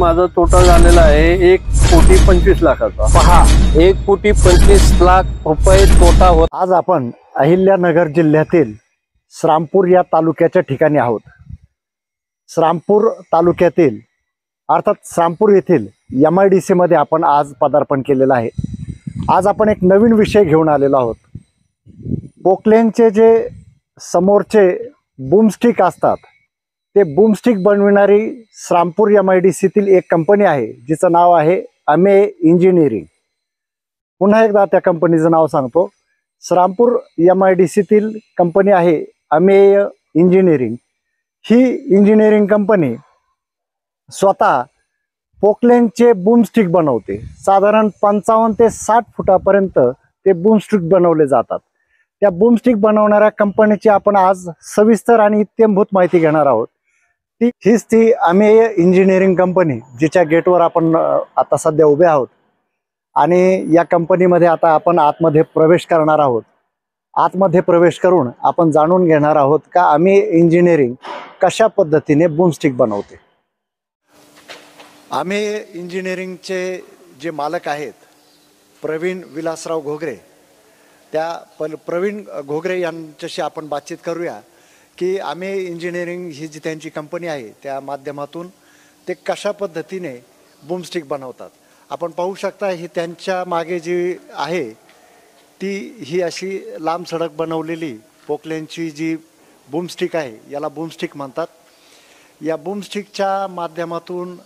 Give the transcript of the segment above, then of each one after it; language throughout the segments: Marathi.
माझा तोटा झालेला आहे 1,25,00,000चा। पहा, 1,25,00,000 रुपये तोटा होत। आज आपण अहिल्यानगर जिल्ह्यातील श्रामपूर या तालुक्याच्या ठिकाणी आहोत। श्रामपूर तालुक्यातील अर्थात श्रामपूर येथील MIDC मध्ये आपण आज पदार्पण केलेलं आहे। आज आपण एक नवीन विषय घेऊन आलेलो आहोत। पोकलेनचे जे समोरचे बूमस्टिक असतात ते बूमस्टिक बनविणारी श्रामपूर MIDC तील एक कंपनी आहे जिचं नाव आहे अमेय इंजिनिअरिंग। पुन्हा एकदा त्या कंपनीचं नाव सांगतो, श्रामपूर MIDC तील कंपनी आहे अमेय इंजिनिअरिंग। ही इंजिनिअरिंग कंपनी स्वतः पोकलेनचे बूमस्टिक बनवते। साधारण 55 ते 60 फुटापर्यंत ते बूमस्टिक बनवले जातात। त्या बूमस्टिक बनवणाऱ्या कंपनीची आपण आज सविस्तर आणि इत्थंभूत माहिती घेणार आहोत। हीच ती अमेय इंजिनिअरिंग कंपनी जिच्या गेटवर आपण आता सध्या उभे आहोत आणि या कंपनीमध्ये आता आपण आतमध्ये प्रवेश करणार आहोत। आतमध्ये प्रवेश करून आपण जाणून घेणार आहोत का अमेय इंजिनिअरिंग कशा पद्धतीने बूमस्टिक बनवते। अमेय इंजिनिअरिंगचे जे मालक आहेत प्रवीण विलासराव घोगरे, त्या प्रवीण घोगरे यांच्याशी आपण बातचीत करूया की अमेय इंजिनिअरिंग ही जी त्यांची कंपनी आहे त्या माध्यमातून ते कशा पद्धतीने बूमस्टिक बनवतात। आपण पाहू शकता ही त्यांच्या मागे जी आहे ती ही अशी लांब सडक बनवलेली पोकलेनची जी बूमस्टिक आहे याला बूमस्टिक म्हणतात। या बूमस्टिकच्या माध्यमातून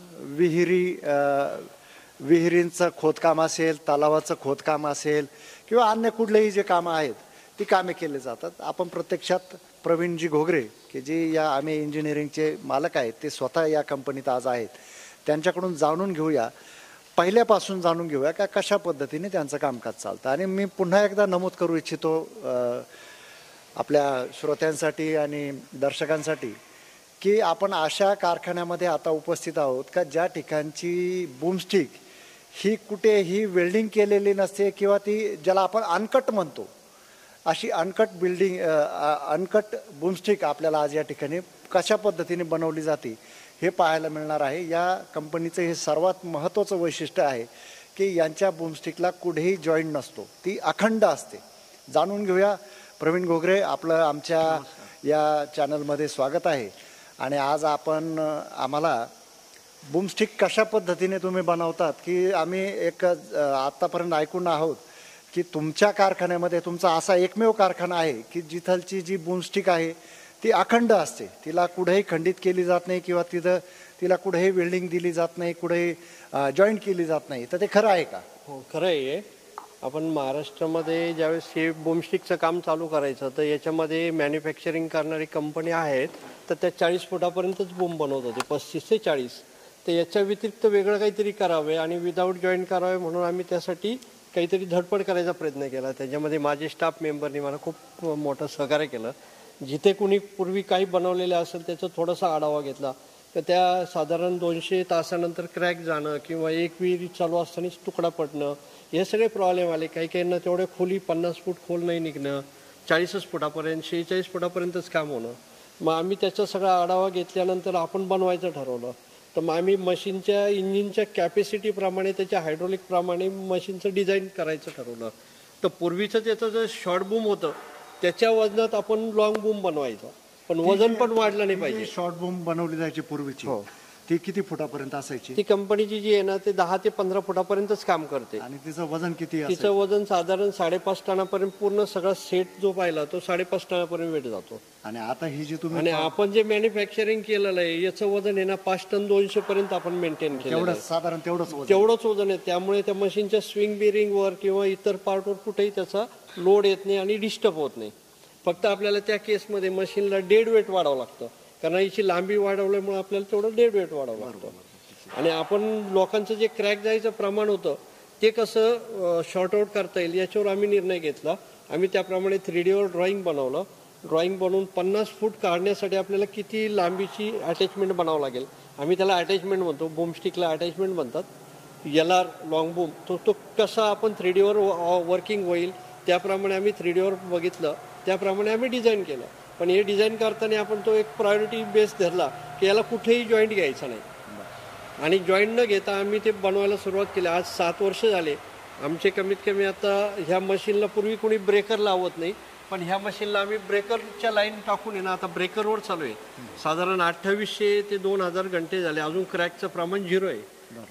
विहिरींचं खोदकाम असेल, तलावाचं खोदकाम असेल किंवा अन्य कुठलेही जे कामं आहेत ती कामे केले जातात। आपण प्रत्यक्षात प्रवीणजी घोगरे की जे या अमेय इंजिनिअरिंगचे मालक आहेत ते स्वतः या कंपनीत आज आहेत, त्यांच्याकडून जाणून घेऊया, पहिल्यापासून जाणून घेऊया का कशा पद्धतीने त्यांचं कामकाज चालतं। आणि मी पुन्हा एकदा नमूद करू इच्छितो आपल्या श्रोत्यांसाठी आणि दर्शकांसाठी की आपण अशा कारखान्यामध्ये आता उपस्थित आहोत का ज्या ठिकाणची बूमस्टिक ही कुठेही वेल्डिंग केलेली नसते किंवा ती ज्याला आपण अनकट म्हणतो अशी अनकट बूमस्टिक आपल्याला आज या ठिकाणी कशा पद्धतीने बनवली जाते हे पाहायला मिळणार आहे। या कंपनीचं हे सर्वात महत्त्वाचं वैशिष्ट्य आहे की यांच्या बूमस्टिकला कुठेही जॉईंट नसतो, ती अखंड असते। जाणून घेऊया। प्रवीण घोगरे, आपलं आमच्या या चॅनलमध्ये स्वागत आहे। आणि आज आपण आम्हाला बूमस्टिक कशा पद्धतीने तुम्ही बनवतात की आम्ही एक आत्तापर्यंत ऐकून आहोत की तुमच्या कारखान्यामध्ये तुमचा असा एकमेव कारखाना आहे की जिथलची जी बूमस्टिक आहे ती अखंड असते, तिला कुठेही खंडित केली जात नाही किंवा तिला कुठेही वेल्डिंग दिली जात नाही, कुठेही जॉईंट केली जात नाही। तर ते खरं आहे का? हो, खरं आहे। आपण महाराष्ट्रामध्ये ज्यावेळेस हे बूमस्टिकचं काम चालू करायचं तर याच्यामध्ये मॅन्युफॅक्चरिंग करणारी कंपनी आहेत तर त्या 40 फुटापर्यंतच बूम बनवत होते, 35 ते 40। तर याच्या व्यतिरिक्त वेगळं काहीतरी करावे आणि विदाऊट जॉईंट करावे म्हणून आम्ही त्यासाठी काहीतरी धडपड करायचा प्रयत्न केला। त्याच्यामध्ये माझे स्टाफ मेंबरनी मला खूप मोठं सहकार्य केलं। जिथे कुणी पूर्वी काही बनवलेलं असेल त्याचा थोडासा आढावा घेतला तर त्या साधारण 200 तासानंतर क्रॅक जाणं किंवा एक विहीर चालू असतानाच तुकडा पडणं हे सगळे प्रॉब्लेम आले। काही काहींना तेवढे खोली 50 फूट खोल नाही निघणं, 40 फुटापर्यंत 46 फुटापर्यंतच काम होणं। मग आम्ही त्याचा सगळा आढावा घेतल्यानंतर आपण बनवायचं ठरवलं। तर मग आम्ही मशीनच्या इंजिनच्या कॅपॅसिटीप्रमाणे त्याच्या हायड्रोलिकप्रमाणे मशीनचं डिझाईन करायचं ठरवलं। तर पूर्वीचं त्याचं जे शॉर्ट बूम होतं त्याच्या वजनात आपण लॉंग बूम बनवायचं, पण वजन पण वाढलं नाही पाहिजे। शॉर्ट बूम बनवली जायची पूर्वीची, हो, ती किती फुटापर्यंत असायची? ती कंपनीची जी आहे ना ते 10 ते 15 फुटापर्यंतच काम करते। आणि तिचं वजन किती? तिचं वजन साधारण 5.5 टनापर्यंत, पूर्ण सगळा सेट जो पाहिला तो 5.5 टनापर्यंत वेट जातो। आणि आता ही जी तुम्ही आणि आपण जे मॅन्युफॅक्चरिंग केलेलं आहे याचं वजन आहे ना 5 टन 200 पर्यंत आपण मेंटेन केलं, साधारण तेवढंच वजन आहे। त्यामुळे त्या मशीनच्या स्विंग बिअरिंगवर किंवा इतर पार्टवर कुठेही त्याचा लोड येत नाही आणि डिस्टर्ब होत नाही। फक्त आपल्याला त्या केसमध्ये मशीनला डेड वेट वाढावं लागतं, कारण याची लांबी वाढवल्यामुळे आपल्याला तेवढं डेड वेट वाढावं लागतं। आणि आपण लोकांचं जे क्रॅक जायचं प्रमाण होतं ते कसं शॉर्ट आउट करता येईल याच्यावर आम्ही निर्णय घेतला। आम्ही त्याप्रमाणे 3Dवर ड्रॉइंग बनवलं। ड्रॉइंग बनवून 50 फूट काढण्यासाठी आपल्याला किती लांबीची अटॅचमेंट बनावं लागेल, आम्ही त्याला अटॅचमेंट म्हणतो, बूमस्टिकला अटॅचमेंट म्हणतात, LR लॉंग बूम। तो कसा आपण 3Dवर वर्किंग होईल त्याप्रमाणे आम्ही 3Dवर बघितलं, त्याप्रमाणे आम्ही डिझाईन केलं। पण हे डिझाईन करताना आपण तो एक प्रायोरिटी बेस धरला की याला कुठेही जॉईंट घ्यायचा नाही। आणि जॉईंट न घेता आम्ही ते बनवायला सुरुवात केली. आज 7 वर्ष झाले आमचे. कमीत कमी आता ह्या मशीनला पूर्वी कोणी ब्रेकर लावत नाही, पण ह्या मशीनला आम्ही ब्रेकरच्या लाईन टाकून आहे ना आता ब्रेकरवर चालू आहे. साधारण 2800 ते 2000 घंटे झाले, अजून क्रॅकचं प्रमाण 0 आहे.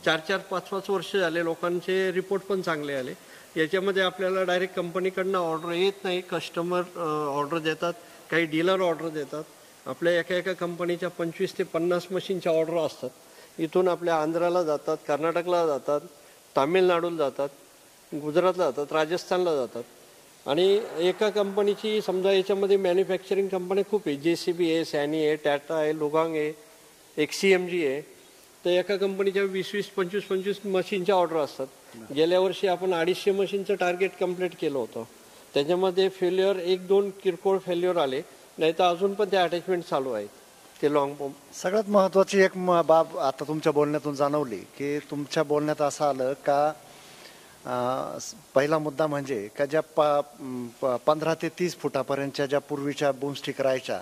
4-4, 5-5 वर्ष झाले, लोकांचे रिपोर्ट पण चांगले आले. याच्यामध्ये आपल्याला डायरेक्ट कंपनीकडनं ऑर्डर येत नाही, कस्टमर ऑर्डर देतात, काही डीलर ऑर्डर देतात. आपल्या एका कंपनीच्या 25 ते 50 मशीनच्या ऑर्डर असतात. इथून आपल्या आंध्राला जातात, कर्नाटकला जातात, तामिळनाडूला जातात, गुजरातला जातात, राजस्थानला जातात. आणि एका कंपनीची समजा याच्यामध्ये मॅन्युफॅक्चरिंग कंपनी खूप आहे, JCB आहे, सॅनी आहे, टाटा आहे, लुगांग आहे, XCMG आहे. तर एका कंपनीच्या 20-20, 25-25 मशीनच्या ऑर्डर असतात. गेल्या वर्षी आपण 250 मशीनचं टार्गेट कंप्लीट केलं होतं. त्याच्यामध्ये फेल्युअर 1-2 किरकोळ फेल्युअर आले, नाही तर अजून पण ते अटॅचमेंट चालू आहेत, ते लॉंग पंप. सगळ्यात महत्त्वाची एक बाब आता तुमच्या बोलण्यातून जाणवली की तुमच्या बोलण्यात असं आलं का पहिला मुद्दा म्हणजे का ज्या 15 ते 30 फुटापर्यंतच्या ज्या पूर्वीच्या बूमस्टिक राहायच्या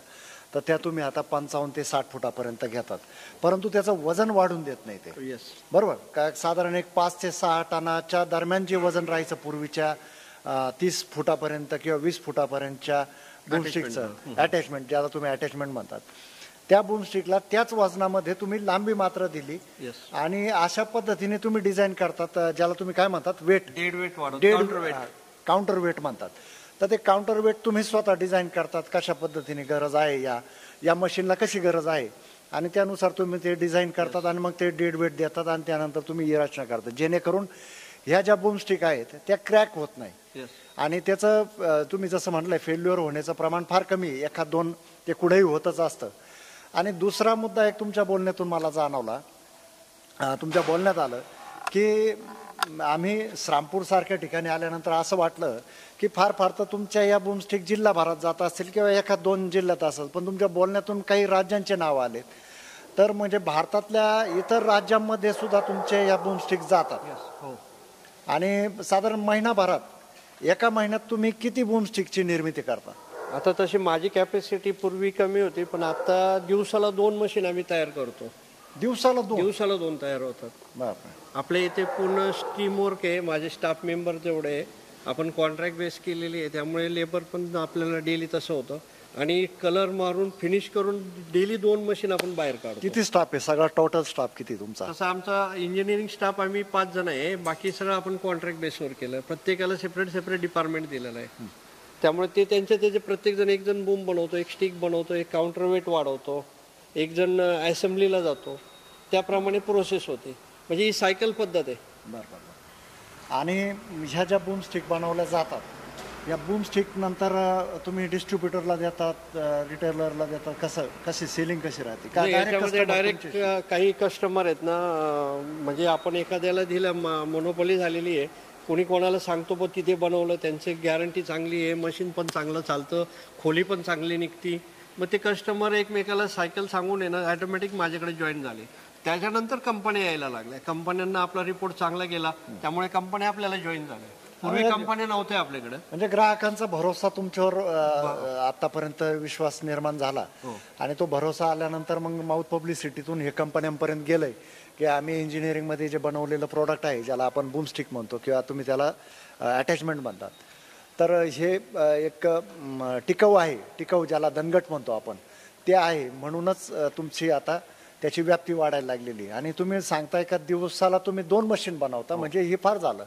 तर त्या तुम्ही आता 55 ते 60 फुटापर्यंत घेतात, परंतु त्याचं वजन वाढून देत नाही ते. येस, बरोबर का? साधारण एक 5 ते 6 टनाच्या दरम्यान जे वजन राहायचं पूर्वीच्या 30 फुटापर्यंत किंवा 20 फुटापर्यंतच्या बूमस्टिकचं अटॅचमेंट, ज्याला तुम्ही अटॅचमेंट म्हणतात, त्या बूमस्टिकला त्याच वजनामध्ये तुम्ही लांबी मात्र दिली. आणि अशा पद्धतीने तुम्ही डिझाईन करतात, ज्याला तुम्ही काय म्हणतात, वेट, काउंटर वेट म्हणतात. तर ते काउंटर वेट तुम्ही स्वतः डिझाईन करतात, कशा पद्धतीने गरज आहे या मशीनला कशी गरज आहे, आणि त्यानुसार तुम्ही ते डिझाईन करतात आणि मग ते डेड वेट देतात आणि त्यानंतर तुम्ही ही रचना करतात, जेणेकरून ह्या ज्या बूमस्टिक आहेत त्या क्रॅक होत नाही. आणि त्याचं तुम्ही जसं म्हटलंय फेल्युअर होण्याचं प्रमाण फार कमी आहे, 1-2 ते कुठेही होतच असतं. आणि दुसरा मुद्दा एक तुमच्या बोलण्यातून मला जाणवला, तुमच्या बोलण्यात आलं की आम्ही श्रामपूरसारख्या ठिकाणी आल्यानंतर असं वाटलं की फार तर तुमच्या या बूमस्टिक जिल्हाभरात जात असतील किंवा 1-2 जिल्ह्यात असेल, पण तुमच्या बोलण्यातून काही राज्यांचे नाव आले. तर म्हणजे भारतातल्या इतर राज्यांमध्ये सुद्धा तुमचे या बूमस्टिक जातात. आणि साधारण महिनाभरात, एका महिन्यात तुम्ही किती बूमस्टिकची निर्मिती करता? आता तशी माझी कॅपॅसिटी पूर्वी कमी होती, पण आता दिवसाला 2 मशीन आम्ही तयार करतो. दिवसाला 2 तयार होतात. बापरे. आपल्या इथे पूर्ण स्टीम वर्क आहे, माझे स्टाफ मेंबर तेवढे आहे, आपण कॉन्ट्रॅक्ट बेस केलेली आहे, त्यामुळे लेबर पण आपल्याला डेली तसं होतं. आणि कलर मारून फिनिश करून डेली 2 मशीन आपण बाहेर काढतो. किती स्टाफ आहे? सगळा टोटल स्टाफ किती तुमचा? तसं आमचा इंजिनिअरिंग स्टाफ आम्ही 5 जण आहे, बाकी सगळं आपण कॉन्ट्रॅक्ट बेसवर केलं. प्रत्येकाला सेपरेट डिपार्टमेंट दिलेलं आहे. त्यामुळे ते त्याचे प्रत्येक जण, एक जण बूम बनवतो, एक स्टिक बनवतो, एक काउंटर वेट वाढवतो, एक जण असेंब्लीला जातो, त्याप्रमाणे प्रोसेस होते. म्हणजे ही सायकल पद्धत आहे. बरोबर. आणि ह्या ज्या बूमस्टिक बनवल्या जातात, या बूमस्टिक नंतर तुम्ही डिस्ट्रीब्युटरला देतात, रिटेलरला देतात, कशी सेलिंग कशी राहते? याच्यामध्ये डायरेक्ट काही कस्टमर आहेत ना, म्हणजे आपण एखाद्याला दिलं, मोनोपॉली झालेली आहे, कोणी कोणाला सांगतो पण तिथे बनवलं, त्यांची गॅरंटी चांगली आहे, मशीन पण चांगलं चालतं, खोली पण चांगली निघती. मग ते कस्टमर एकमेकाला सायकल सांगून आहे ना ऑटोमॅटिक माझ्याकडे जॉईन झाले. त्याच्यानंतर कंपन्या यायला लागल्या, कंपन्यांना आपला रिपोर्ट चांगला गेला, त्यामुळे कंपन्या आपल्याला जॉईन झाल्या. पूर्वी कंपन्या नव्हत्या आपल्याकडे. म्हणजे ग्राहकांचा भरोसा तुमच्यावर आतापर्यंत विश्वास निर्माण झाला, आणि तो भरोसा आल्यानंतर मग माउथ पब्लिसिटीतून हे कंपन्यांपर्यंत गेलंय की आम्ही इंजिनिअरिंगमध्ये जे बनवलेलं प्रोडक्ट आहे, ज्याला आपण बूमस्टिक म्हणतो किंवा तुम्ही त्याला अटॅचमेंट म्हणतात, तर हे एक टिकाऊ आहे, टिकाऊ ज्याला दणकट म्हणतो आपण, ते आहे. म्हणूनच तुमची आता त्याची व्याप्ती वाढायला लागलेली. आणि तुम्ही सांगताय का दिवसाला तुम्ही 2 मशीन बनवता, म्हणजे हे फार झालं.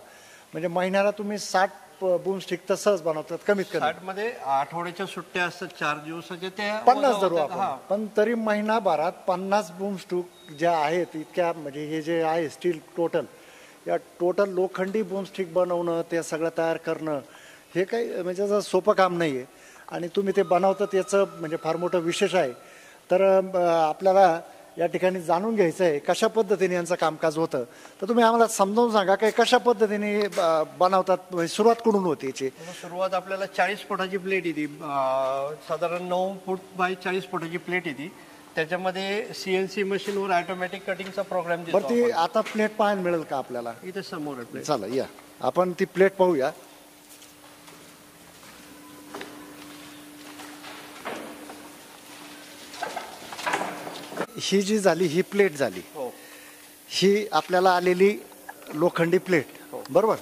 म्हणजे महिन्याला तुम्ही 60 बूमस्टिक तर सहज बनवतात कमीत कमी. 60 मध्ये आठवड्याच्या सुट्ट्या असतात 4 दिवसाच्या, त्या 50 धरू आपण, पण तरी महिनाभरात 50 बूमस्टिक ज्या आहेत इतक्या, म्हणजे हे जे आहे स्टील टोटल, या टोटल लोखंडी बूमस्टिक बनवणं, ते सगळं तयार करणं, हे काही म्हणजे असं सोपं काम नाही आहे. आणि तुम्ही ते बनवता त्याचं म्हणजे फार मोठं विशेष आहे. तर आपल्याला या ठिकाणी जाणून घ्यायचं आहे कशा पद्धतीने यांचं कामकाज होतं. तर तुम्ही आम्हाला समजावून सांगा की कशा पद्धतीने बनवतात, सुरुवात कुठून होती याची? सुरुवात आपल्याला 40 फुटाची प्लेट येते, साधारण 9 फूट बाय 40 फुटाची प्लेट येते. त्याच्यामध्ये CNC मशीनवर ऑटोमॅटिक कटिंगचा प्रोग्राम दिला. बरं, ती आता प्लेट पाहायला मिळेल का आपल्याला? इथे समोर आहे. चला या आपण ती प्लेट पाहूया. ही जी झाली, ही प्लेट झाली. ही आपल्याला आलेली लोखंडी प्लेट बरोबर.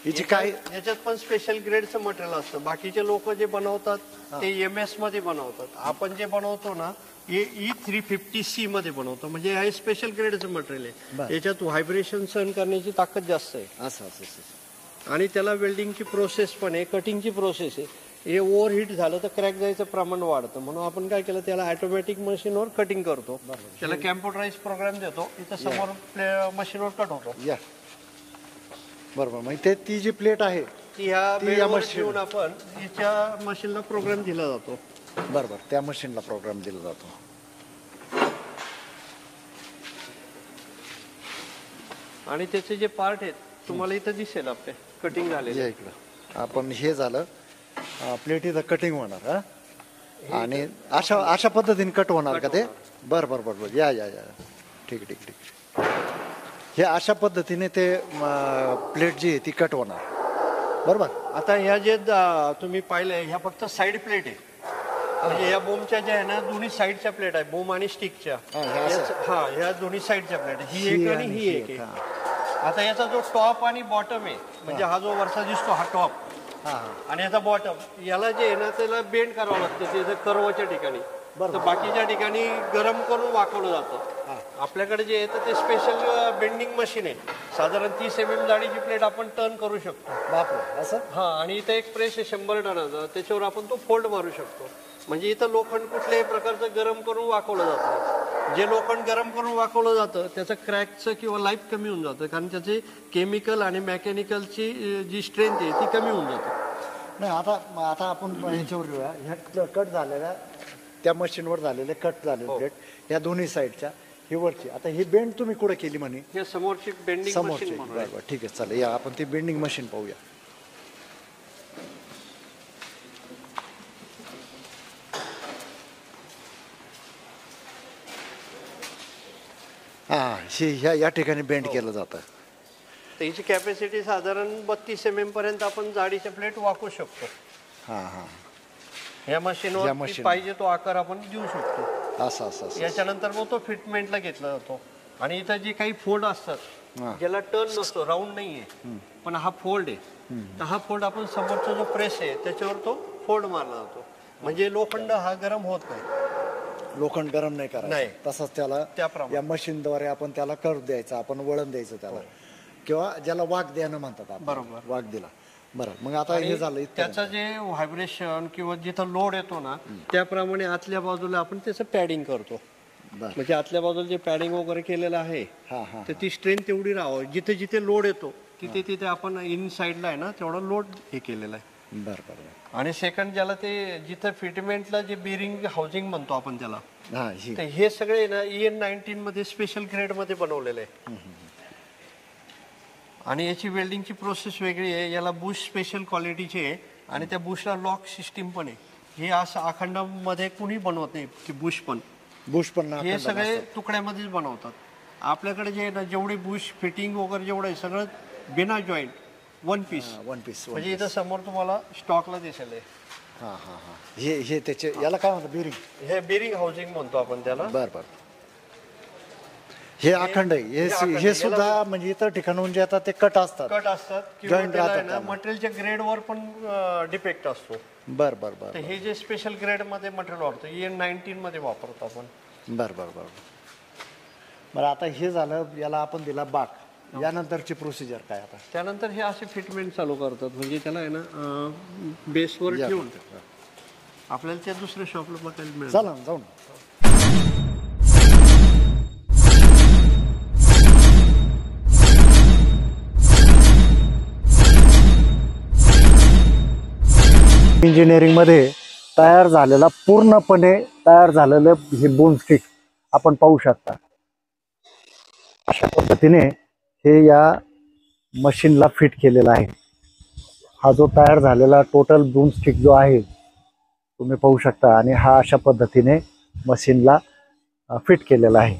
हिची काय याच्यात पण स्पेशल ग्रेडचं मटेरियल असतं. बाकीचे लोक जे बनवतात ते MS मध्ये बनवतात. आपण जे बनवतो ना हे E350C मध्ये बनवतो. म्हणजे हे स्पेशल ग्रेडचं मटेरियल आहे. याच्यात व्हायब्रेशन सहन करण्याची ताकद जास्त आहे. असं असं असं. आणि त्याला वेल्डिंगची प्रोसेस पण आहे, कटिंगची प्रोसेस आहे. हे ओव्हरहीट झालं तर क्रॅक जायचं प्रमाण वाढतं. म्हणून आपण काय केलं त्याला ऑटोमॅटिक मशीनवर कटिंग करतो. त्याला कॅम्प्युटराइज प्रोग्राम देतो. इथं समोर मशीनवर कट होतो. या बरोबर. मग ते ती जी प्लेट आहे ती ह्या मशीन आपण याच्या मशीनला प्रोग्राम दिला जातो. बरोबर, त्या मशीनला प्रोग्राम दिला जातो. आणि त्याचे जे पार्ट आहेत तुम्हाला इथं दिसेल आपले कटिंग झालेले. इकडं आपण हे झालं प्लेट इथं कटिंग होणार हा. आणि अशा अशा पद्धतीने कट होणार का ते? बर बर बर बर. या या या ठीक ठीक ठीक. हे अशा पद्धतीने ते प्लेट जी आहे ती कट होणार बरोबर. आता ह्या जे तुम्ही पाहिलंय ह्या फक्त साईड प्लेट आहे. म्हणजे या बोमच्या ज्या आहे ना दोन्ही साईडच्या प्लेट आहे, बोम आणि स्टिकच्या. हा ह्या दोन्ही साईडच्या प्लेट आहे. ही एक आणि ही एक आहे. आता याचा जो टॉप आणि बॉटम आहे म्हणजे हा जो वरचा दिसतो हा टॉप आणि याचा बॉटम याला जे आहे ना त्याला बेंड करावं लागतं त्याच्या कर्वच्या ठिकाणी. तर बाकीच्या ठिकाणी गरम करून वाकवलं जातं. आपल्याकडे जे आहे तर ते स्पेशल बेंडिंग मशीन आहे. साधारण 30 mm जाडीची प्लेट आपण टर्न करू शकतो. बापरे असं. हा आणि इथं एक प्रेस आहे 100 टनाचा, त्याच्यावर आपण तो फोल्ड मारू शकतो. म्हणजे इथं लोखंड कुठल्याही प्रकारचं गरम करून वाकवलं जातं. जे लोखंड गरम करून वाकवलं जातं त्याचं क्रॅकचं किंवा लाईफ कमी होऊन जातं. कारण त्याचे केमिकल आणि मेकॅनिकलची जी स्ट्रेंथ आहे ती कमी होऊन जाते. नाही आता आता आपण ह्याच्यावर येऊया. ह्या कट झालेल्या त्या मशीनवर झालेले कट झालेले प्लेट ह्या दोन्ही साईडच्या ही वरची. आता ही बेंड तुम्ही कुठे केली म्हणे? हे समोरची बेंडिंग समोरची. मशीन. बरोबर ठीक आहे चालेल. या आपण ती बेंडिंग मशीन पाहूया. हा ही या ठिकाणी बेंड केलं जातं. त्याची कॅपॅसिटी साधारण 32 mm पर्यंत आपण जाडीच्या प्लेट वाकू शकतो. हा हा. या मशीनवर पाहिजे तो आकार आपण देऊ शकतो. असं असं. याच्यानंतर मग तो फिटमेंटला घेतला जातो. आणि इथं जे काही फोल्ड असतात ज्याला टर्न नसतो, राऊंड नाहीये पण हा फोल्ड आहे, तर हा फोल्ड आपण समोरचा जो प्रेस आहे त्याच्यावर तो फोल्ड मारला जातो. म्हणजे लोखंड हा गरम होत नाही. लोखंड गरम नाही करायचं. तसंच त्याला या मशीनद्वारे आपण त्याला कर्व द्यायचा, आपण वळण द्यायचं त्याला, किंवा ज्याला वाक द्यायला म्हणतात आपण. बरोबर. वाक दिला. बरं मग आता हे झालं. त्याचं जे व्हायब्रेशन किंवा जिथं लोड येतो ना त्याप्रमाणे आतल्या बाजूला आपण त्याचं पॅडिंग करतो. म्हणजे आतल्या बाजूला जे पॅडिंग वगैरे केलेलं आहे तर ती स्ट्रेंथ तेवढी राहावं. जिथे जिथे लोड येतो तिथे तिथे आपण इन साईडला आहे ना तेवढा लोड हे केलेला आहे. बरं बरं. आणि सेकंड ज्याला ते जिथं फिटमेंटला जे बेरिंग हाऊसिंग म्हणतो आपण त्याला, तर हे सगळे ना EN19 मध्ये स्पेशल ग्रेड मध्ये बनवलेले आहे. आणि याची वेल्डिंगची प्रोसेस वेगळी आहे. याला बुश स्पेशल क्वालिटीची आहे आणि त्या बुशला लॉक सिस्टीम पण आहे. हे असं अखंड मध्ये कुणी बनवत नाही की बुश पण हे सगळे तुकड्यामध्येच बनवतात. आपल्याकडे जे ना जेवढे बुश फिटिंग वगैरे जेवढं आहे सगळं बिना जॉईंट वन पीस. म्हणजे इथं समोर तुम्हाला स्टॉकला दिसेल. हे त्याचे याला काय म्हणतात? बेरिंग. हे बेरिंग हाऊसिंग म्हणतो आपण त्याला. बरं. हे अखंड आहे. हे सुद्धा म्हणजे इतर ठिकाणून जे आता ते कट असतात जॉईंट राहतात. मटेरियलच्या ग्रेडवर पण डिपेक्ट असतो. बर बर बर. हे जे स्पेशल ग्रेड मध्ये मटेरियल वापरतो EN19 मध्ये वापरतो आपण. बर बर बर. बरं आता हे झालं. याला आपण दिला बाक. यानंतरची प्रोसिजर काय? आता त्यानंतर हे असे फिटमेंट चालू करतात. म्हणजे त्याला आहे ना बेसवर ठेवून आपल्याला त्या दुसऱ्या शॉपला बघायला मिळेल. चला जाऊन. इंजिनिअरिंगमध्ये पूर्णपणे तयार झालेलं हे बोन स्टिक आपण पाहू शकता. अशा पद्धतीने हे या मशीनला फिट केलेला आहे. हा जो तयार झालेला टोटल बोन स्टिक जो आहे तुम्ही पाहू शकता. आणि हा अशा पद्धतीने मशीनला फिट केलेला आहे.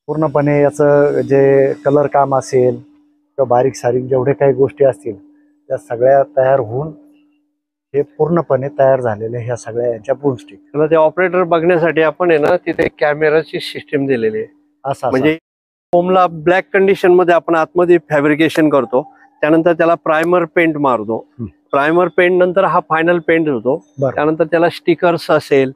पूर्णपणे याचं जे कलर काम असेल किंवा बारीक सारीक जेवढे काही गोष्टी असतील त्या सगळ्या तयार होऊन हे पूर्णपणे तयार झालेले ह्या सगळ्या यांच्या बोन स्टिक. ते ऑपरेटर बघण्यासाठी आपण आहे ना तिथे कॅमेराची सिस्टीम दिलेली आहे. असं म्हणजे फोमला ब्लॅक कंडिशन मध्ये आपण आतमध्ये फॅब्रिकेशन करतो, त्यानंतर त्याला प्रायमर पेंट मारतो. प्रायमर पेंट नंतर हा फायनल पेंट होतो. बरं. त्यानंतर त्याला स्टिकर्स असेल,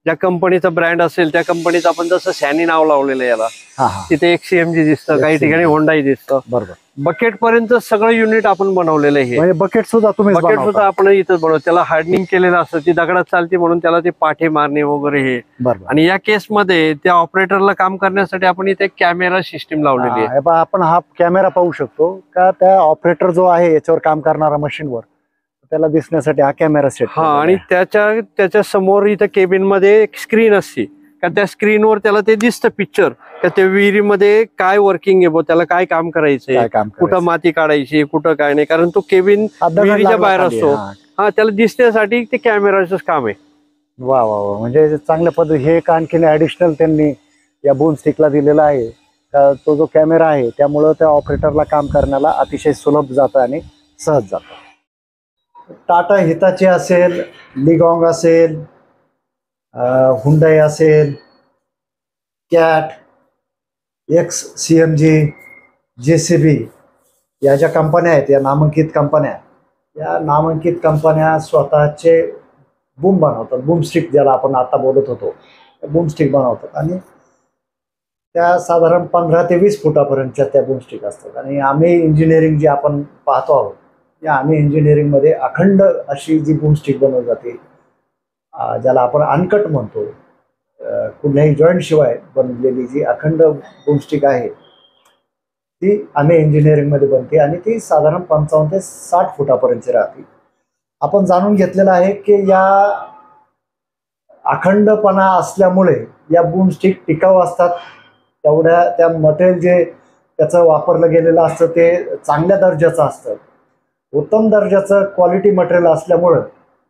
ज्या कंपनीचा ब्रँड असेल त्या कंपनीचं आपण जसं सॅनी नाव लावलेलं आहे याला, हा हा तिथे XCMG दिसतं, काही ठिकाणी होंडाई दिसतं. बरोबर. बकेट पर्यंत सगळं युनिट आपण बनवलेलं आहे. म्हणजे बकेट सुद्धा तुम्ही बकेट सुद्धा आपण इथं बनवतो. त्याला हार्डनिंग केलेलं असतं, ती दगडात चालते म्हणून त्याला ते पाठे मारणे वगैरे हे. बरोबर. आणि या केसमध्ये त्या ऑपरेटरला काम करण्यासाठी आपण इथे कॅमेरा सिस्टीम लावलेली आहे. आपण हा कॅमेरा पाहू शकतो का, त्या ऑपरेटर जो आहे याच्यावर काम करणारा मशीनवर, त्याला दिसण्यासाठी हा कॅमेरा सेट. हा, आणि त्याच्या समोर इथं केबिन मध्ये एक स्क्रीन असते का, त्या स्क्रीनवर त्याला ते दिसतं पिक्चर का ते विहिरीमध्ये काय वर्किंग आहे, त्याला काय काम करायचंय, कुठं माती काढायची, कुठं काय नाही, कारण तो केबिन विहिरीच्या बाहेर असतो. हा, त्याला दिसण्यासाठी ते कॅमेराचं काम आहे. वा वा वा, म्हणजे चांगल्या पद्धती हे एक आणखीन ऍडिशनल त्यांनी या बोन स्टिकला दिलेला आहे. तो जो कॅमेरा आहे त्यामुळं त्या ऑपरेटरला काम करण्याला अतिशय सुलभ जातं आणि सहज जातं. टाटा हिताची असेल, लिगॉंग असेल, हुंडाई असेल, कॅट, XCMG, JCB या ज्या कंपन्या आहेत, या नामांकित कंपन्या, या नामांकित कंपन्या स्वतःचे बूम बनवतात. बूमस्टिक ज्याला आपण आता बोलत होतो, बूमस्टिक बनवतात आणि त्या साधारण 15 ते 20 फुटापर्यंतच्या त्या बूमस्टिक असतात. आणि आम्ही इंजिनिअरिंग जी आपण पाहतो आहोत, या आम्ही इंजिनिअरिंगमध्ये अखंड अशी जी बूमस्टिक बनवली जाते, ज्याला आपण अनकट म्हणतो, कुठल्याही जॉईंट शिवाय बनलेली जी अखंड बूमस्टिक आहे ती आम्ही इंजिनिअरिंगमध्ये बनते आणि ती साधारण 55 ते 60 फुटापर्यंतची राहते. आपण जाणून घेतलेलं आहे की या अखंडपणा असल्यामुळे या बूमस्टिक टिकाऊ असतात. तेवढ्या त्या मटेरियल जे त्याचं वापरलं गेलेलं असतं ते चांगल्या दर्जाचं असतं. उत्तम दर्जाचं क्वालिटी मटेरियल असल्यामुळं,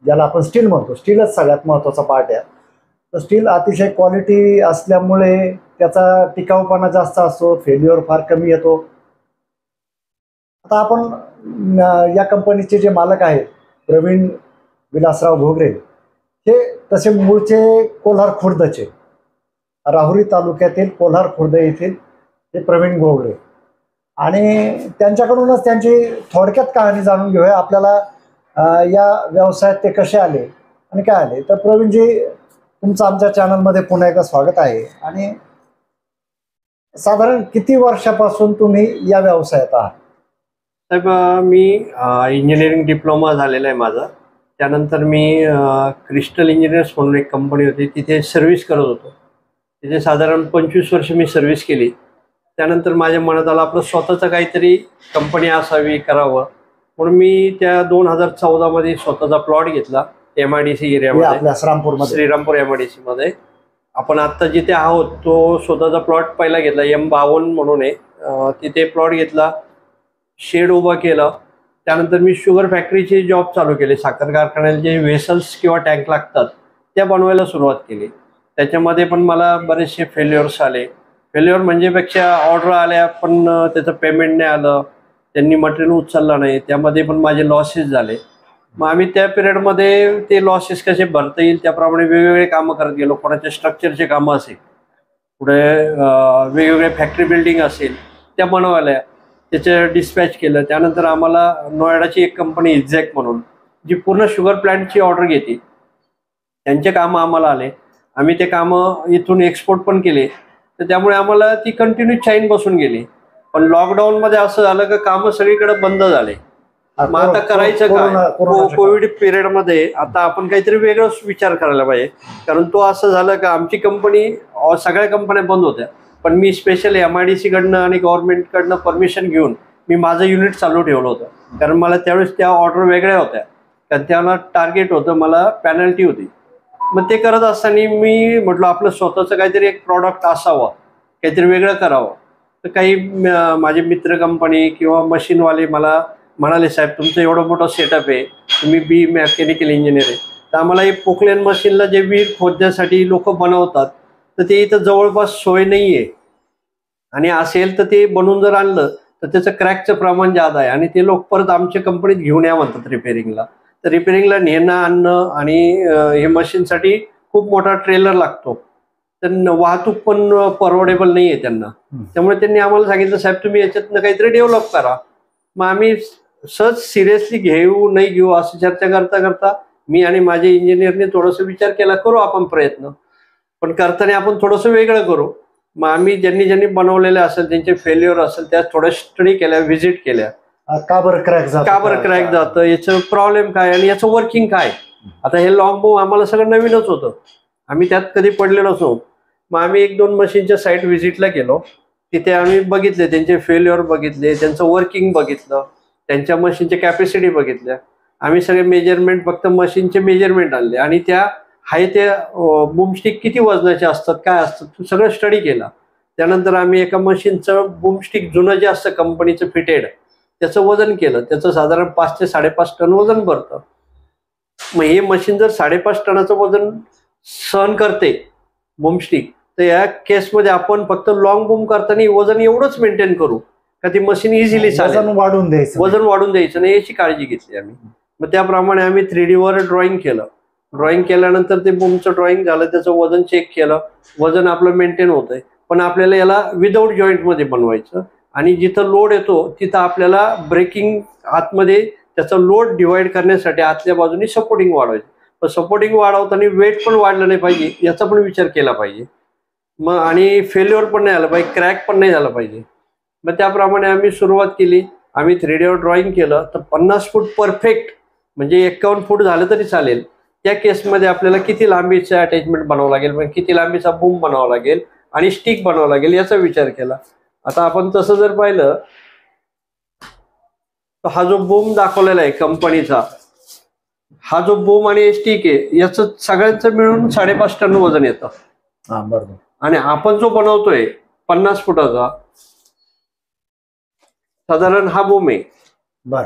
ज्याला आपण स्टील म्हणतो, स्टीलच सगळ्यात महत्त्वाचा पार्ट आहे, तर स्टील अतिशय क्वालिटी असल्यामुळे त्याचा टिकाऊपणा जास्त असतो, फेल्युअर फार कमी येतो. आता आपण या कंपनीचे जे मालक आहेत प्रवीण विलासराव घोगरे, हे तसे मूळचे कोल्हार खुर्दचे, राहुरी तालुक्यातील कोल्हार खुर्द येथील हे प्रवीण घोगरे, आणि त्यांच्याकडूनच त्यांची थोडक्यात कहाणी जाणून घेऊया. आपल्याला या व्यवसायात ते कसे आले आणि काय आले. तर प्रवीणजी, तुमचं आमच्या चॅनलमध्ये पुन्हा एकदा स्वागत आहे. आणि साधारण किती वर्षापासून तुम्ही या व्यवसायात आहात? साहेब, मी इंजिनिअरिंग डिप्लोमा झालेला आहे माझा. त्यानंतर मी क्रिस्टल इंजिनियर्स म्हणून एक कंपनी होती, तिथे सर्व्हिस करत होतो. तिथे साधारण 25 वर्ष मी सर्व्हिस केली. त्यानंतर माझ्या मनात आलं आपलं स्वतःचं काहीतरी कंपनी असावी, करावं, म्हणून मी त्या 2014 मध्ये स्वतःचा प्लॉट घेतला MIDC एरियामध्ये, श्रीरामपूर MIDC मध्ये. आपण आता जिथे आहोत तो स्वतःचा प्लॉट पहिला घेतला, M52 म्हणून आहे, तिथे प्लॉट घेतला, शेड उभा केला. त्यानंतर मी शुगर फॅक्टरीचे जॉब चालू केले. साखर कारखान्याला जे व्हेसल्स किंवा टँक लागतात त्या बनवायला सुरुवात केली. त्याच्यामध्ये पण मला बरेचसे फेल्युअर्स आले. फेल्युअर म्हणजे पेक्षा ऑर्डर आल्या पण त्याचं पेमेंट नाही आलं, त्यांनी मटेरियल उचललं नाही, त्यामध्ये पण माझे लॉसेस झाले. मग आम्ही त्या पिरियडमध्ये ते लॉसेस कसे भरता येईल त्याप्रमाणे वेगवेगळे कामं करत गेलो. कोणाचे स्ट्रक्चरचे कामं असेल, पुढे वेगवेगळे फॅक्टरी बिल्डिंग असेल त्या बनवायला, त्याचं डिस्पॅच केलं. त्यानंतर आम्हाला नोएडाची एक कंपनी एक्झॅक्ट म्हणून, जी पूर्ण शुगर प्लांटची ऑर्डर घेते, त्यांचे कामं आम्हाला आले. आम्ही ते कामं इथून एक्सपोर्ट पण केले. तर त्यामुळे आम्हाला ती कंटिन्यू चैन बसून गेली. पण लॉकडाऊनमध्ये असं झालं की कामं सगळीकडे बंद झाले. मग आता करायचं काय? कोविड पिरियडमध्ये आता आपण काहीतरी वेगळंच विचार करायला पाहिजे. कारण तो असं झालं का आमची कंपनी, सगळ्या कंपन्या बंद होत्या, पण मी स्पेशली MIDC कडनं आणि गव्हर्नमेंटकडनं परमिशन घेऊन मी माझं युनिट चालू ठेवलं होतं. कारण मला त्यावेळेस त्या ऑर्डर वेगळ्या होत्या, कारण त्याला टार्गेट होतं, मला पॅनल्टी होती. मग ते करत असताना मी म्हटलं आपलं स्वतःचं काहीतरी एक प्रॉडक्ट असावं, काहीतरी वेगळं करावं. तर काही माझे मित्र कंपनी किंवा मशीनवाले मला म्हणाले, साहेब तुमचं एवढं मोठं सेटअप आहे, तुम्ही बी मेकॅनिकल इंजिनियर आहे, तर आम्हाला एक पोकलेन मशीनला जे विहीर खोदण्यासाठी लोक बनवतात तर ते इथं जवळपास सोय नाही आहे, आणि असेल तर ते बनवून जर आणलं तर त्याचं क्रॅकचं प्रमाण जादा आहे, आणि ते लोक परत आमच्या कंपनीत घेऊन या म्हणतात रिपेरिंगला. तर रिपेरिंगला नेणं आणणं आणि हे मशीनसाठी खूप मोठा ट्रेलर लागतो. तर वाहतूक पण परवडेबल नाही आहे त्यांना. त्यामुळे त्यांनी आम्हाला सांगितलं साहेब तुम्ही याच्यातनं काहीतरी डेव्हलप करा. मग आम्ही सहज सिरियसली घेऊ नाही घेऊ असं चर्चा करता करता मी आणि माझ्या इंजिनियरने थोडंसं विचार केला करू आपण प्रयत्न, पण करताना आपण थोडंसं वेगळं करू. मग आम्ही ज्यांनी बनवलेले असेल त्यांचे फेल्युअर असेल त्या थोड्या स्टडी केल्या, व्हिजिट केल्या. का बरं क्रॅक जातं, याचं प्रॉब्लेम काय आणि याचं वर्किंग काय. आता हे लॉंग बूम आम्हाला सगळं नवीनच होतं, आम्ही त्यात कधी पडलेलोच नव्हतो. मग आम्ही 1-2 मशीनच्या साईट व्हिजिटला गेलो. तिथे आम्ही बघितले त्यांचे फेल्युअर बघितले, त्यांचं वर्किंग बघितलं, त्यांच्या मशीनच्या कॅपॅसिटी बघितल्या. आम्ही सगळे मेजरमेंट फक्त मशीनचे मेजरमेंट आणले आणि त्या हाय त्या बूमस्टिक किती वजनाचे असतात काय असतात सगळं स्टडी केला. त्यानंतर आम्ही एका मशीनचं बूमस्टिक जुनं जे असतं कंपनीचं फिटेड त्याचं वजन केलं. त्याचं साधारण 5 ते 5.5 टन वजन भरतं. मग हे मशीन जर 5.5 टनाचं वजन सहन करते बूमस्टिक, तर या केसमध्ये आपण फक्त लॉंग बूम करताना वजन एवढंच मेंटेन करू का ती मशीन इझिली चालेल. वजन वाढून द्यायचं नाही याची काळजी घेतली आम्ही. मग त्याप्रमाणे आम्ही 3D वर ड्रॉइंग केलं. ड्रॉइंग केल्यानंतर ते बूमचं ड्रॉइंग झालं, त्याचं वजन चेक केलं, वजन आपलं मेंटेन होतंय. पण आपल्याला याला विदाऊट जॉईंटमध्ये बनवायचं आणि जिथं लोड येतो तिथं आपल्याला ब्रेकिंग आतमध्ये त्याचा लोड डिवाइड करण्यासाठी आतल्या बाजूने सपोर्टिंग वाढवायचं. पण सपोर्टिंग वाढवताना वेट पण वाढलं नाही पाहिजे याचा पण विचार केला पाहिजे. मग आणि फेल्युअर पण नाही झालं पाहिजे, क्रॅक पण नाही झाला पाहिजे. मग त्याप्रमाणे आम्ही सुरुवात केली. आम्ही 3D वर ड्रॉइंग केलं तर 50 फूट परफेक्ट म्हणजे 51 फूट झालं तरी चालेल. त्या केसमध्ये आपल्याला किती लांबीचं अटॅचमेंट बनावं लागेल, म्हणजे किती लांबीचा बूम बनावा लागेल आणि स्टिक बनावं लागेल याचा विचार केला. आता आपण तसं जर पाहिलं तर हा जो बूम दाखवलेला आहे कंपनीचा, हा जो बूम आणि स्टिक आहे याचं सगळ्यांचं मिळून 5.5 टन वजन येतं. बरोबर. आणि आपण जो बनवतोय 50 फुटाचा साधारण हा बूम आहे,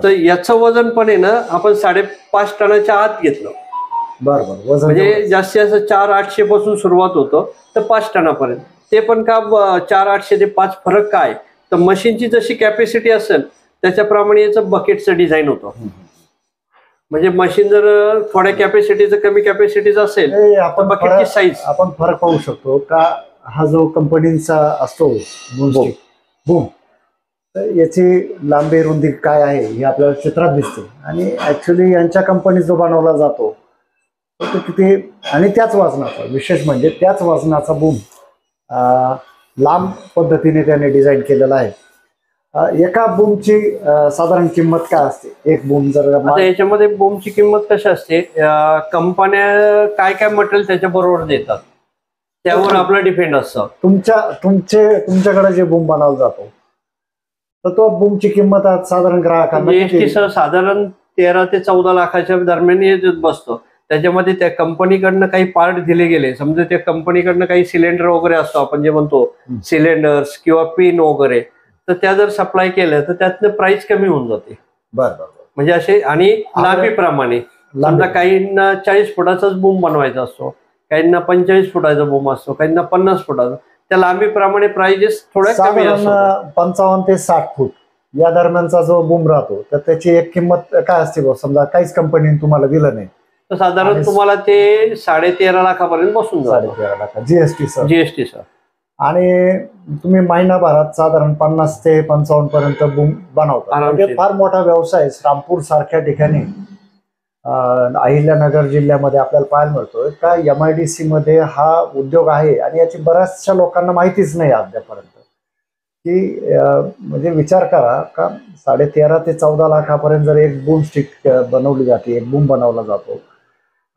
तर याचं वजन पण आहे ना आपण 5.5 टनाच्या आत घेतलं. बरोबर. म्हणजे जास्तीत जास्त 4,800 पासून सुरुवात होतं तर 5 टनापर्यंत. ते पण का 4,800 ते 5 फरक काय, तर मशीनची जशी कॅपॅसिटी असेल त्याच्याप्रमाणे याचं बकेटचं डिझाईन होतं. म्हणजे मशीन जर थोड्या कॅपॅसिटीचं कमी कॅपॅसिटीचं असेल तर बकेटची साईज आपण फरक पाहू शकतो का. हा जो कंपनीचा असतो बूम, याची लांबी रुंदी काय आहे हे आपल्याला चित्रात दिसते आणि ऍक्च्युली यांच्या कंपनी जो बनवला जातो तो किती आणि त्याच वजनाचा, विशेष म्हणजे त्याच वजनाचा बूम लांब पद्धतीने त्याने डिझाईन केलेला आहे. एका बूमची साधारण किंमत काय असते? एक बूम जर आता याच्यामध्ये बूमची किंमत कशी असते, कंपन्या काय काय मटेरियल त्याच्या बरोबर देतात त्यावर आपला डिपेंड असतं. तुमच्याकडे जे बूम बनवला जातो तर तो बूमची किंमत साधारण ग्राहकांना जीएसटी सह साधारण 13 ते 14 लाखाच्या दरम्यान येत बसतो. त्याच्यामध्ये त्या कंपनीकडनं काही पार्ट दिले गेले, समजा त्या कंपनीकडनं काही सिलेंडर वगैरे असतो, आपण जे म्हणतो सिलेंडर्स किंवा पिन वगैरे, तर त्या जर सप्लाय केल्या तर त्यातनं प्राइस कमी होऊन जाते. बरोबर. म्हणजे असे आणि लांबीप्रमाणे समजा काहींना 40 फुटाचाच बूम बनवायचा असतो, काहींना 45 फुटाचा बूम असतो, काहींना 50 फुटाचा. त्या लांबीप्रमाणे प्राइजेस थोड्या कमी असतात. 55 ते 60 फूट या दरम्यानचा जो बूम राहतो तर त्याची एक किंमत काय असते? समजा काहीच कंपनीने तुम्हाला दिलं नाही तर साधारण तुम्हाला ते 13.5 लाखापर्यंत बसून जातं. 13.5 लाख जीएसटी सर. आणि तुम्ही महिनाभरात साधारण 50 ते 55 पर्यंत बूम बनवता. म्हणजे फार मोठा व्यवसाय श्रामपूर सारख्या ठिकाणी अहिल्यानगर जिल्ह्यामध्ये आपल्याला पाहायला मिळतोय का. MIDC मध्ये हा उद्योग आहे आणि याची बऱ्याचशा लोकांना माहितीच नाही अद्यापर्यंत की म्हणजे विचार करा का 13.5 ते 14 लाखापर्यंत जर एक बूम स्टिक बनवली जाते, एक बूम बनवला जातो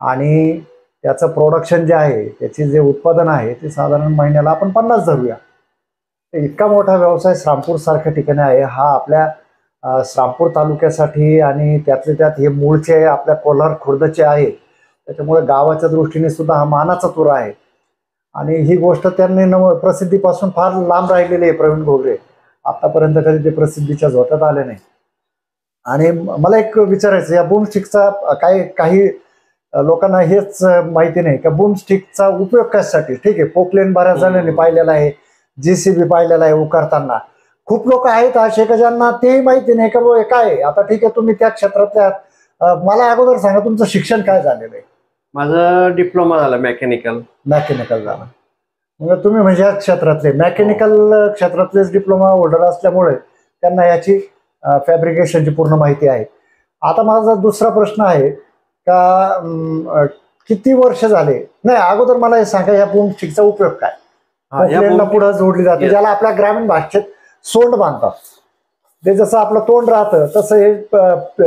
आणि त्याचं प्रोडक्शन जे आहे, त्याचे जे उत्पादन आहे ते साधारण महिन्याला आपण 50 धरूया. इतका मोठा व्यवसाय श्रामपूर सारख्या ठिकाणी आहे. हा आपल्या श्रामपूर तालुक्यासाठी आणि त्यातले त्यात हे मूळचे आपल्या कोल्हार खुर्दचे आहे, त्याच्यामुळे गावाच्या दृष्टीने सुद्धा हा मानाचा तुरा आहे. आणि ही गोष्ट त्यांनी प्रसिद्धीपासून फार लांब राहिलेली आहे. प्रवीण घोगरे आतापर्यंत कधी ते प्रसिद्धीच्या झोतात आले नाही. आणि मला एक विचारायचं, या बूम स्टिकचा काही लोकांना हेच माहिती नाही का बूम स्टिकचा उपयोग कशासाठी. ठीक आहे, पोकलेन बऱ्याच जणांनी पाहिलेला आहे, JCB पाहिलेला आहे उकारताना. खूप लोक आहेत असे का ज्यांना तेही माहिती नाही का बाबा काय. आता ठीक आहे, तुम्ही त्या क्षेत्रातल्या, मला अगोदर सांगा तुमचं शिक्षण काय झालेलं आहे? माझं डिप्लोमा झाला मेकॅनिकल झालं. मग तुम्ही म्हणजे या क्षेत्रातले मेकॅनिकल क्षेत्रातलेच डिप्लोमा होल्डर असल्यामुळे त्यांना याची फॅब्रिकेशनची पूर्ण माहिती आहे. आता माझा दुसरा प्रश्न आहे का किती वर्ष झाले, नाही अगोदर मला हे सांगा या बूम स्टिकचा उपयोग काय? पोकलेनला पुढे जोडली जाते, ज्याला आपल्या ग्रामीण भाषेत सोंड बांधतात. ते जसं आपलं तोंड राहतं तसं हे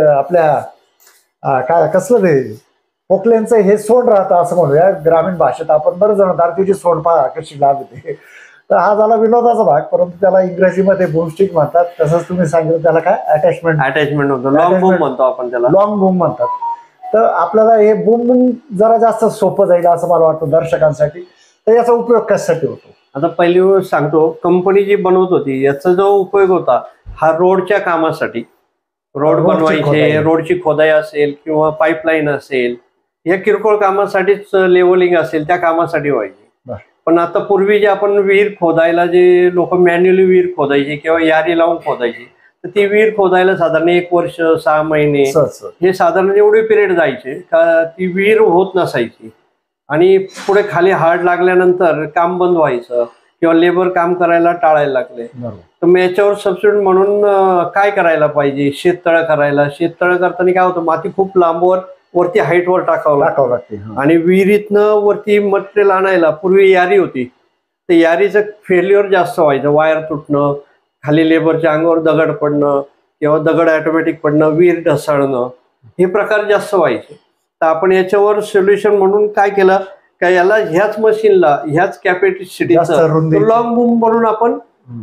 आपल्या काय कसलं ते पोकलेनचं हे सोंड राहतं असं म्हणूया ग्रामीण भाषेत. आपण बरं जण दारतीची सोंड पहा कशी लागते. तर हा झाला विनोदाचा भाग, परंतु त्याला इंग्रजीमध्ये बूमस्टिक म्हणतात. तसंच तुम्ही सांगितलं त्याला काय अटॅचमेंट होतं, लॉंग बूम म्हणतो आपण त्याला, लॉंग बूम म्हणतात. तर आपल्याला हे बूम जरा जास्त सोपं जाईल असं मला वाटतं दर्शकांसाठी. तर याचा उपयोग कशासाठी होतो? आता पहिली गोष्ट सांगतो, कंपनी जी बनवत होती याचा जो उपयोग होता हा रोडच्या कामासाठी, रोड बनवायचे, रोडची खोदाई असेल किंवा पाईपलाईन असेल, या किरकोळ कामासाठीच, लेवलिंग असेल त्या कामासाठी व्हायची. पण आता पूर्वी जे आपण विहीर खोदायला जे लोक मॅन्युअली विहीर खोदायचे किंवा यारी लावून खोदायची, तर ती विहीर खोदायला साधारण 1 वर्ष 6 महिने हे साधारण एवढे पिरियड जायचे का ती विहीर होत नसायची. आणि पुढे खाली हार्ड लागल्यानंतर काम बंद व्हायचं किंवा लेबर काम करायला टाळायला लागले. तर मग याच्यावर सबस्टिट्यूट म्हणून काय करायला पाहिजे, शेततळं करायला. शेततळं करताना काय होतं, माती खूप लांबवर वरती हाईटवर टाकावं लागते. आणि विहिरीतनं वरती मटेरियल आणायला पूर्वी यारी होती, तर यारीचं फेल्युअर जास्त व्हायचं, वायर तुटणं, खाली लेबरच्या अंगावर दगड पडणं किंवा दगड ऑटोमॅटिक पडणं, विहीर ढसाळणं, हे प्रकार जास्त व्हायचे. तर आपण याच्यावर सोल्युशन म्हणून काय केलं का याला ह्याच मशीनला ह्याच कॅपॅसिटीचा लॉंग बूम बनवून आपण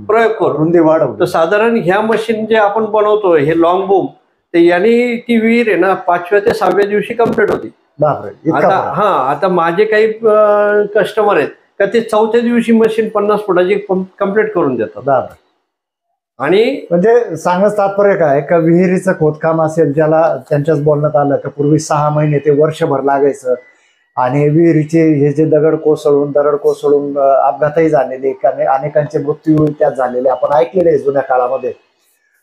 प्रयोग करू, रुंदी वाढवू. तर साधारण ह्या मशीन जे आपण बनवतोय हे लॉंग बूम, तर यांनी ती विहीर आहे ना 5व्या ते 6व्या दिवशी कम्प्लीट होती. आता माझे काही कस्टमर आहेत का ते 4थ्या दिवशी मशीन 50 फुटाची कम्प्लीट करून देतात. आणि म्हणजे सांगण्याचं तात्पर्य काय का विहिरीचं खोदकाम असेल, ज्याला त्यांच्याच बोलण्यात आलं का पूर्वी 6 महिने ते वर्षभर लागायचं, आणि विहिरीचे हे जे दगड कोसळून अपघातही झालेले, अनेकांचे मृत्यू त्यात झालेले आपण ऐकलेले आहे जुन्या काळामध्ये.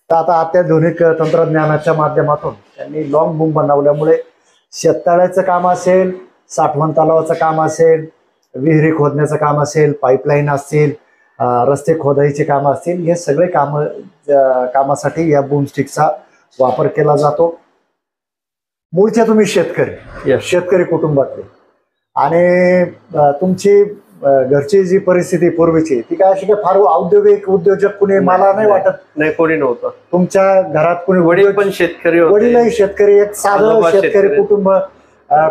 तर आता अत्याधुनिक तंत्रज्ञानाच्या माध्यमातून त्यांनी लॉंग बूम बनवल्यामुळे शेततळ्याचं काम असेल, साठवण तलावाचं काम असेल, विहिरी खोदण्याचं काम असेल, पाईपलाईन असतील, रस्ते खोदाईचे काम असतील, हे सगळे कामासाठी या बूमस्टिकचा वापर केला जातो. मूळचे तुम्ही शेतकरी कुटुंबातले, आणि तुमची घरची जी परिस्थिती पूर्वीची ती काय अशी फार औद्योगिक उद्योजक कुणी मला नाही वाटत. नाही, कोणी नव्हतं. तुमच्या घरात कुणी वडील पण शेतकरी, वडीलही शेतकरी, एक साधं शेतकरी कुटुंब,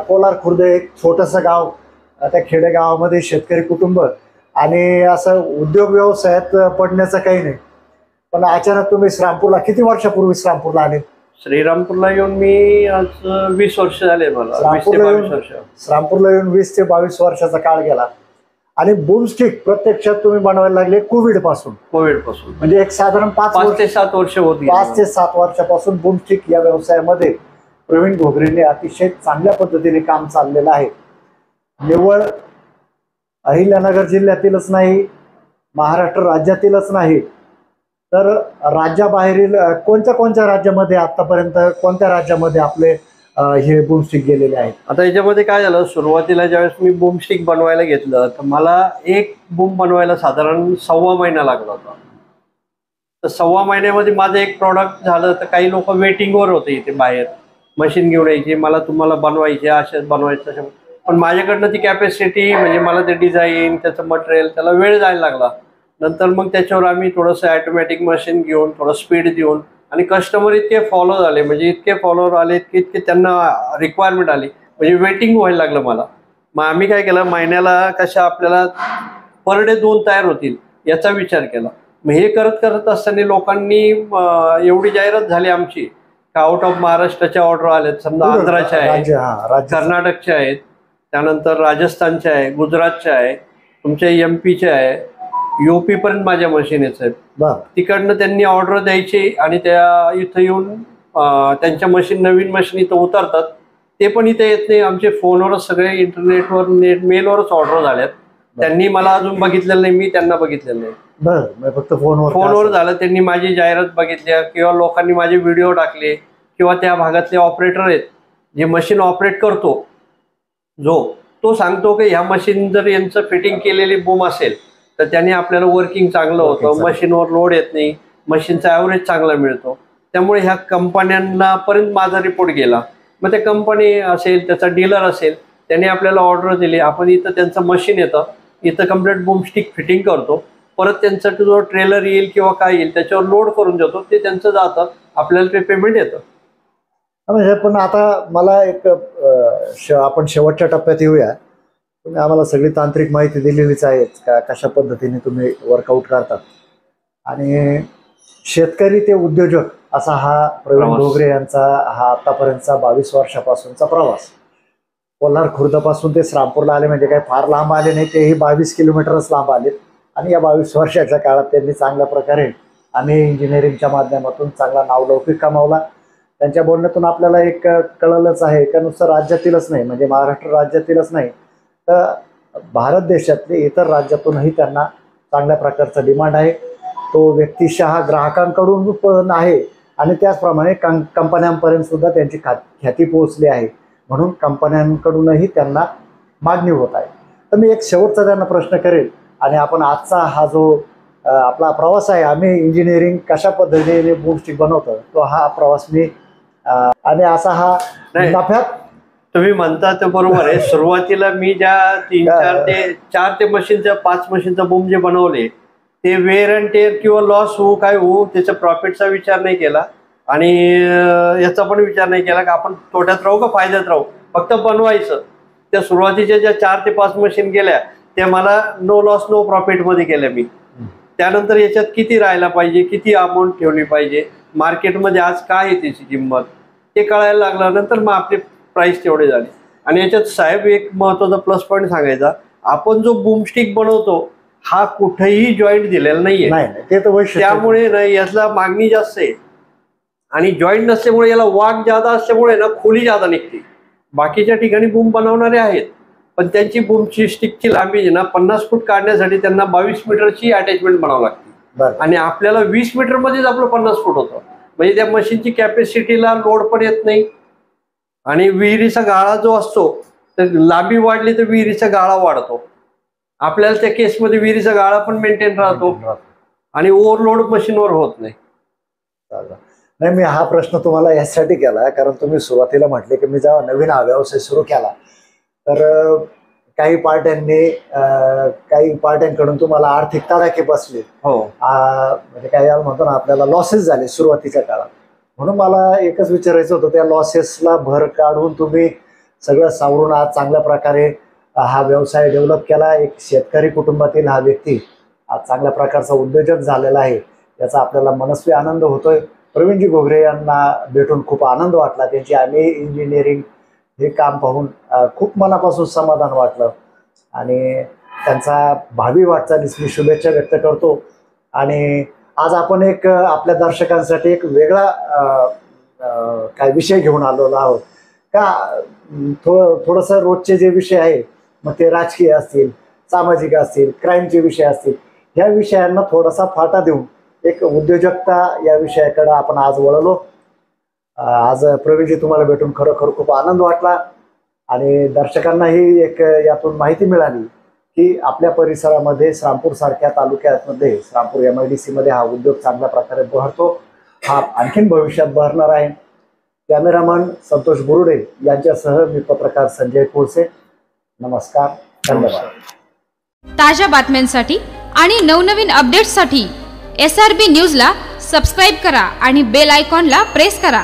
कोलार खुर्द एक छोटंसं गाव, त्या खेडेगावामध्ये शेतकरी कुटुंब, आणि असं उद्योग व्यवसायात पडण्याचं काही नाही. पण अचानक तुम्ही श्रामपूरला, किती वर्षापूर्वी श्रामपूरला आले? श्रीरामपूरला येऊन मी आज 20 वर्ष झाले मला. श्रामपूरला येऊन 20 ते 22 वर्षाचा काळ गेला. आणि बूमस्टिक प्रत्यक्षात तुम्ही बनवायला लागले कोविड पासून म्हणजे एक साधारण 5 ते 7 वर्ष होती. 5 ते 7 वर्षापासून बूमस्टिक या व्यवसायामध्ये प्रवीण घोगरेंनी अतिशय चांगल्या पद्धतीने काम चाललेलं आहे. निव्वळ अहिल्यानगर जिल्ह्यातीलच नाही, महाराष्ट्र राज्यातीलच नाही, तर राज्याबाहेरील कोणत्या राज्यामध्ये आतापर्यंत कोणत्या राज्यामध्ये आपले हे बूमस्टिक गेलेले आहेत? आता याच्यामध्ये काय झालं, सुरुवातीला ज्यावेळेस मी बूमस्टिक बनवायला घेतलं तर मला एक बूम बनवायला साधारण 1.25 महिना लागला होता. तर 1.25 महिन्यामध्ये माझं एक प्रॉडक्ट झालं. तर काही लोक वेटिंगवर होते इथे बाहेर, मशीन घेऊन यायची, मला तुम्हाला बनवायचे, असेच बनवायचं. पण माझ्याकडनं ती कॅपॅसिटी म्हणजे मला ते डिझाईन, त्याचं मटेरियल, त्याला वेळ जायला लागला. नंतर मग त्याच्यावर आम्ही थोडंसं ऑटोमॅटिक मशीन घेऊन थोडं स्पीड देऊन, आणि कस्टमर इतके फॉलो झाले, म्हणजे इतके फॉलोअर आले की इतके त्यांना रिक्वायरमेंट आली, म्हणजे वेटिंग व्हायला लागलं मला. मग आम्ही काय केलं, महिन्याला कशा आपल्याला पर डे 2 तयार होतील याचा विचार केला. मग हे करत असताना लोकांनी एवढी जाहिरात झाली आमची का आउट ऑफ महाराष्ट्राच्या ऑर्डर आल्यात. समजा आंध्राच्या आहेत, कर्नाटकच्या आहेत, त्यानंतर राजस्थानच्या आहे, गुजरातच्या आहे, तुमच्या MP-च्या आहे, UP पर्यंत माझ्या मशीनेच आहेत. तिकडनं त्यांनी ऑर्डर द्यायची आणि त्या इथं येऊन त्यांच्या मशीन, नवीन मशीन इथं उतरतात. ते पण इथे येत नाही, आमचे फोनवरच सगळे, इंटरनेटवर, मेलवरच ऑर्डर झाल्यात. त्यांनी मला अजून बघितलेलं नाही, मी त्यांना बघितलेलं नाही. फक्त फोनवर झालं. त्यांनी माझी जाहिरात बघितली किंवा लोकांनी माझे व्हिडिओ टाकले, किंवा त्या भागातले ऑपरेटर आहेत जे मशीन ऑपरेट करतो जो, तो सांगतो की ह्या मशीन जर यांचं फिटिंग केलेली बूम असेल तर त्याने आपल्याला वर्किंग चांगलं होतं, मशीनवर लोड येत नाही, मशीनचा ॲव्हरेज चांगला मिळतो. त्यामुळे ह्या कंपन्यांना पर्यंत माझा रिपोर्ट गेला. मग ते कंपनी असेल, त्याचा डीलर असेल, त्याने आपल्याला ऑर्डर दिली, आपण इथं त्यांचं मशीन येतं, इथं कम्प्लीट बूमस्टिक फिटिंग करतो, परत त्यांचा जो ट्रेलर येईल किंवा काय येईल त्याच्यावर लोड करून देतो, ते त्यांचं जातं, आपल्याला ते पेमेंट येतं. म्हणजे पण आता मला एक आपण शेवटच्या टप्प्यात येऊया. तुम्ही आम्हाला सगळी तांत्रिक माहिती दिलेलीच आहे का कशा पद्धतीने तुम्ही वर्कआउट करतात, आणि शेतकरी ते उद्योजक असा हा प्रवीण घोगरे यांचा हा आतापर्यंतचा 22 वर्षापासूनचा प्रवास. कोल्हार खुर्दपासून ते श्रामपूरला आले म्हणजे काही फार लांब आले नाही, तेही 22 किलोमीटरच लांब आले. आणि या 22 वर्षाच्या काळात त्यांनी चांगल्या प्रकारे आम्ही इंजिनिअरिंगच्या माध्यमातून चांगला नावलौकिक कमावला. त्यांच्या बोलण्यातून आपल्याला एक कळलंच आहे का नुसतं राज्यातीलच नाही, म्हणजे महाराष्ट्र राज्यातीलच नाही तर भारत देशातले इतर राज्यातूनही त्यांना चांगल्या प्रकारचा डिमांड आहे. तो व्यक्तिशः ग्राहकांकडून पण आहे आणि त्याचप्रमाणे कंपन्यांपर्यंत सुद्धा त्यांची ख्याती पोहोचली आहे, म्हणून कंपन्यांकडूनही त्यांना मागणी होत आहे. तर मी एक शेवटचा त्यांना प्रश्न करेल, आणि आपण आजचा हा जो आपला प्रवास आहे, आम्ही इंजिनिअरिंग कशा पद्धतीने बूमस्टिक बनवतो तो हा प्रवास मी आणि असा हा नफ्यात तुम्ही म्हणता ते बरोबर आहे. सुरुवातीला मी ज्या 4 ते मशीनचं 5 मशीनचं बूम जे बनवले ते वेअर अँड टेअर किंवा लॉस होऊ काय होऊ त्याचा प्रॉफिटचा विचार नाही केला, आणि याचा पण विचार नाही केला की आपण तोट्यात राहू का फायद्यात राहू, फक्त बनवायचं. त्या सुरुवातीच्या ज्या 4 ते 5 मशीन गेल्या त्या मला नो लॉस नो प्रॉफिटमध्ये केल्या मी. त्यानंतर याच्यात किती राहायला पाहिजे, किती अमाऊंट ठेवली पाहिजे, मार्केटमध्ये आज काय आहे त्याची किंमत ते कळायला लागलं. नंतर मग आपले प्राईस तेवढे झाले. आणि याच्यात साहेब एक महत्त्वाचा प्लस पॉईंट सांगायचा, आपण जो बूमस्टिक बनवतो हा कुठेही जॉईंट दिलेला नाहीये, ते तर वैशिष्ट्य. त्यामुळे ना याला मागणी जास्त आहे, आणि जॉईंट नसल्यामुळे याला वाघ जादा असल्यामुळे ना खोली जादा निघते. बाकीच्या ठिकाणी बूम बनवणारे आहेत पण त्यांची बूमची स्टिकची लांबी ना 50 फूट काढण्यासाठी त्यांना 22 मीटरची अटॅचमेंट बनावं लागते, आणि आपल्याला 20 मीटरमध्येच आपलं 50 फूट होतं. म्हणजे त्या मशीनची कॅपॅसिटीला लोड पण येत नाही, आणि विहिरीचा गाळा जो असतो तर लांबी वाढली तर विहिरीचा गाळा वाढतो, आपल्याला त्या केसमध्ये विहिरीचा गाळा पण मेंटेन राहतो, आणि ओव्हरलोड मशीनवर होत नाही. नाही, मी हा प्रश्न तुम्हाला यासाठी केला कारण तुम्ही सुरुवातीला म्हटले की मी जेव्हा नवीन हा व्यवसाय सुरू केला तर काही पार्ट्यांकडून तुम्हाला आर्थिक तडाखे बसले, म्हणजे काय म्हणतो ना आपल्याला लॉसेस झाले सुरुवातीच्या काळात. म्हणून मला एकच विचारायचं होतं, त्या लॉसेसला भर काढून तुम्ही सगळं सावरून आज चांगल्या प्रकारे हा व्यवसाय डेव्हलप केला. एक शेतकरी कुटुंबातील हा व्यक्ती आज चांगल्या प्रकारचा उद्योजक झालेला आहे, याचा आपल्याला मनस्वी आनंद होतोय. प्रवीणजी घोगरे यांना भेटून खूप आनंद वाटला. त्यांची आम्ही इंजिनिअरिंग हे काम पाहून खूप मनापासून समाधान वाटलं, आणि त्यांचा भावी वाटचालीस मी शुभेच्छा व्यक्त करतो. आणि आज आपण एक आपल्या दर्शकांसाठी एक वेगळा काय विषय घेऊन आलेलो आहोत का, थोडंसं रोजचे जे विषय आहे मग ते राजकीय असतील, सामाजिक असतील, क्राईमचे विषय असतील, ह्या विषयांना थोडासा फाटा देऊन एक उद्योजकता या विषयाकडे आपण आज वळलो. आज प्रवीणजी तुम्हाला भेटून खरोखर खूप आनंद वाटला, आणि दर्शकांनाही एक यातून माहिती मिळाली की आपल्या परिसरामध्ये श्रामपूर सारख्या तालुक्यामध्ये श्रामपूर MIDC मध्ये हा उद्योग चांगल्या प्रकारे बहरतो, हा आणखीन भविष्यात बहरणार आहे. कॅमेरामन संतोष बुरुडे यांच्यासह मी पत्रकार संजय कोळसे. नमस्कार, धन्यवाद. ताज्या बातम्यांसाठी आणि नवनवीन अपडेट्ससाठी SRB न्यूजला सबस्क्राईब करा आणि बेल आयकॉनला प्रेस करा.